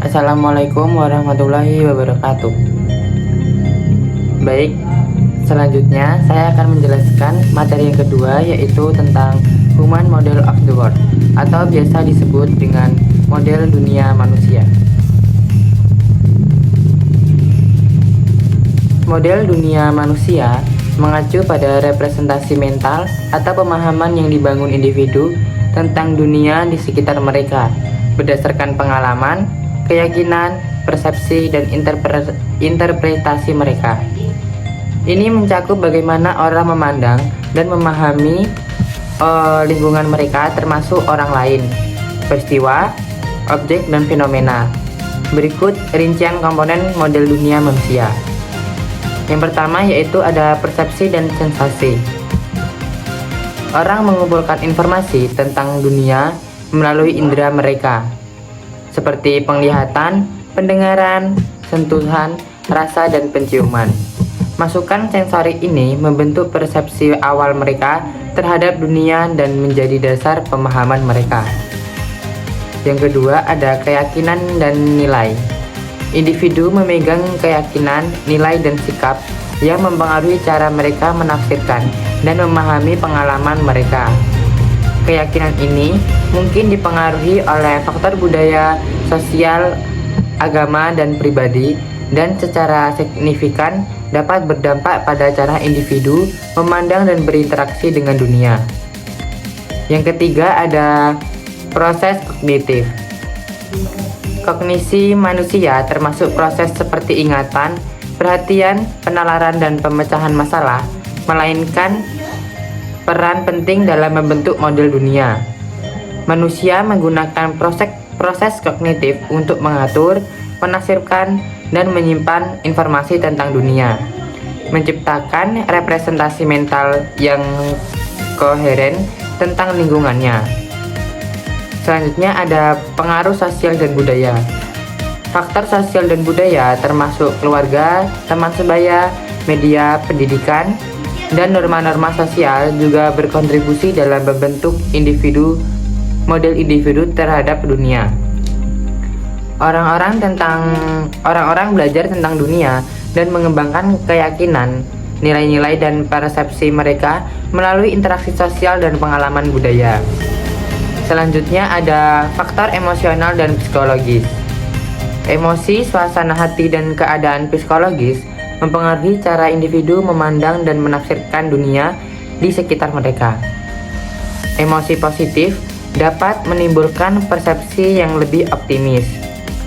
Assalamualaikum warahmatullahi wabarakatuh. Baik, selanjutnya saya akan menjelaskan materi yang kedua, yaitu tentang Human Model of the World atau biasa disebut dengan model dunia manusia. Model dunia manusia mengacu pada representasi mental atau pemahaman yang dibangun individu tentang dunia di sekitar mereka berdasarkan pengalaman, keyakinan, persepsi, dan interpretasi mereka. Ini mencakup bagaimana orang memandang dan memahami lingkungan mereka, termasuk orang lain, peristiwa, objek, dan fenomena. Berikut rincian komponen model dunia manusia. Yang pertama yaitu ada persepsi dan sensasi. Orang mengumpulkan informasi tentang dunia melalui indera mereka, seperti penglihatan, pendengaran, sentuhan, rasa, dan penciuman. Masukan sensori ini membentuk persepsi awal mereka terhadap dunia dan menjadi dasar pemahaman mereka. Yang kedua ada keyakinan dan nilai. Individu memegang keyakinan, nilai, dan sikap yang mempengaruhi cara mereka menafsirkan dan memahami pengalaman mereka. Keyakinan ini mungkin dipengaruhi oleh faktor budaya, sosial, agama, dan pribadi, dan secara signifikan dapat berdampak pada cara individu memandang dan berinteraksi dengan dunia. Yang ketiga ada proses kognitif. Kognisi manusia termasuk proses seperti ingatan, perhatian, penalaran, dan pemecahan masalah, melainkan peran penting dalam membentuk model dunia. Manusia menggunakan proses kognitif untuk mengatur, menafsirkan, dan menyimpan informasi tentang dunia, menciptakan representasi mental yang koheren tentang lingkungannya. Selanjutnya ada pengaruh sosial dan budaya. Faktor sosial dan budaya termasuk keluarga, teman sebaya, media, pendidikan, dan norma-norma sosial juga berkontribusi dalam membentuk model individu terhadap dunia. Orang-orang belajar tentang dunia dan mengembangkan keyakinan, nilai-nilai, dan persepsi mereka melalui interaksi sosial dan pengalaman budaya. Selanjutnya ada faktor emosional dan psikologis. Emosi, suasana hati, dan keadaan psikologis mempengaruhi cara individu memandang dan menafsirkan dunia di sekitar mereka. Emosi positif dapat menimbulkan persepsi yang lebih optimis,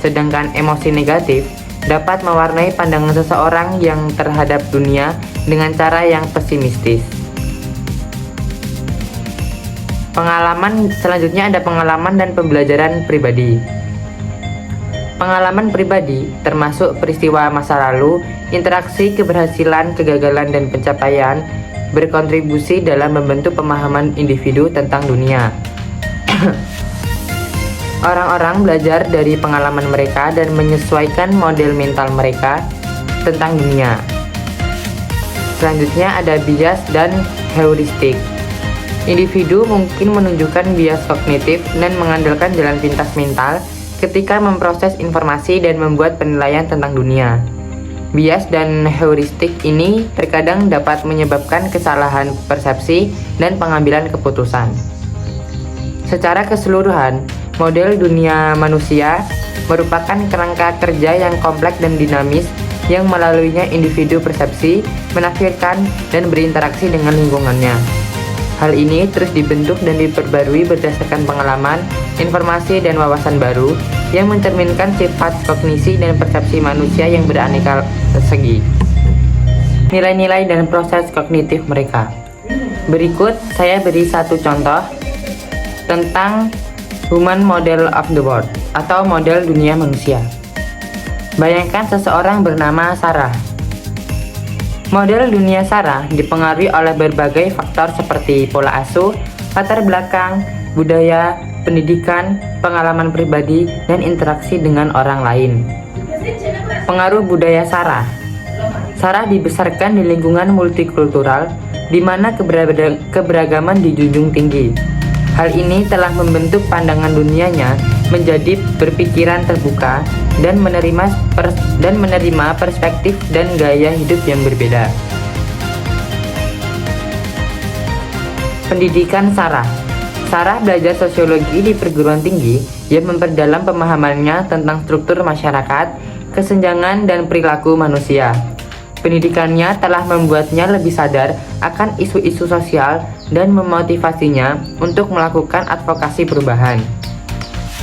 sedangkan emosi negatif dapat mewarnai pandangan seseorang yang terhadap dunia dengan cara yang pesimistis. Selanjutnya ada pengalaman dan pembelajaran pribadi. Pengalaman pribadi termasuk peristiwa masa lalu, interaksi, keberhasilan, kegagalan, dan pencapaian berkontribusi dalam membentuk pemahaman individu tentang dunia. Orang-orang belajar dari pengalaman mereka dan menyesuaikan model mental mereka tentang dunia. Selanjutnya ada bias dan heuristik. Individu mungkin menunjukkan bias kognitif dan mengandalkan jalan pintas mental ketika memproses informasi dan membuat penilaian tentang dunia. Bias dan heuristik ini terkadang dapat menyebabkan kesalahan persepsi dan pengambilan keputusan. Secara keseluruhan, model dunia manusia merupakan kerangka kerja yang kompleks dan dinamis yang melaluinya individu persepsi, menafsirkan, dan berinteraksi dengan lingkungannya. Hal ini terus dibentuk dan diperbarui berdasarkan pengalaman, informasi, dan wawasan baru yang mencerminkan sifat kognisi dan persepsi manusia yang beraneka segi. Nilai-nilai dan proses kognitif mereka. Berikut saya beri satu contoh tentang Human Model of the World atau model dunia manusia. Bayangkan seseorang bernama Sarah. Model dunia Sarah dipengaruhi oleh berbagai faktor seperti pola asuh, latar belakang, budaya, pendidikan, pengalaman pribadi, dan interaksi dengan orang lain. Pengaruh budaya Sarah. Sarah dibesarkan di lingkungan multikultural di mana keberagaman dijunjung tinggi. Hal ini telah membentuk pandangan dunianya menjadi berpikiran terbuka dan menerima perspektif dan gaya hidup yang berbeda. Pendidikan Sarah. Sarah belajar sosiologi di perguruan tinggi yang memperdalam pemahamannya tentang struktur masyarakat, kesenjangan, dan perilaku manusia. Pendidikannya telah membuatnya lebih sadar akan isu-isu sosial dan memotivasinya untuk melakukan advokasi perubahan.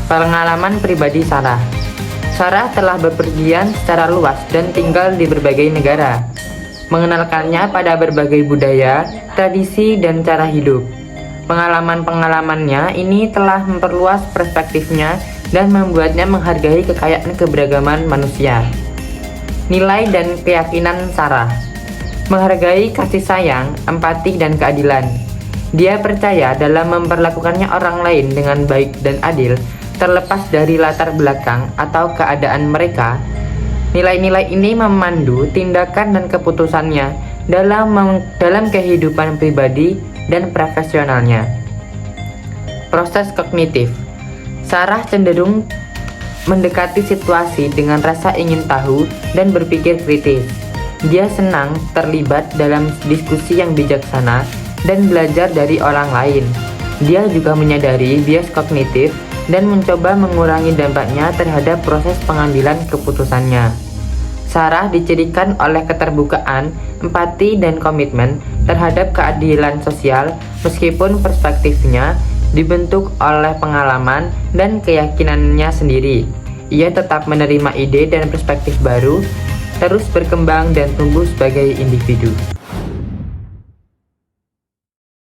Pengalaman pribadi Sarah. Sarah telah bepergian secara luas dan tinggal di berbagai negara, mengenalkannya pada berbagai budaya, tradisi, dan cara hidup. Pengalaman-pengalamannya ini telah memperluas perspektifnya dan membuatnya menghargai kekayaan keberagaman manusia. Nilai dan keyakinan Sarah. Menghargai kasih sayang, empati, dan keadilan. Dia percaya dalam memperlakukannya orang lain dengan baik dan adil, terlepas dari latar belakang atau keadaan mereka. Nilai-nilai ini memandu tindakan dan keputusannya dalam kehidupan pribadi dan profesionalnya. Proses kognitif. Sarah cenderung mendekati situasi dengan rasa ingin tahu dan berpikir kritis. Dia senang terlibat dalam diskusi yang bijaksana dan belajar dari orang lain. Dia juga menyadari bias kognitif dan mencoba mengurangi dampaknya terhadap proses pengambilan keputusannya. Sarah dicirikan oleh keterbukaan, empati, dan komitmen terhadap keadilan sosial meskipun perspektifnya dibentuk oleh pengalaman dan keyakinannya sendiri. Ia tetap menerima ide dan perspektif baru, terus berkembang dan tumbuh sebagai individu.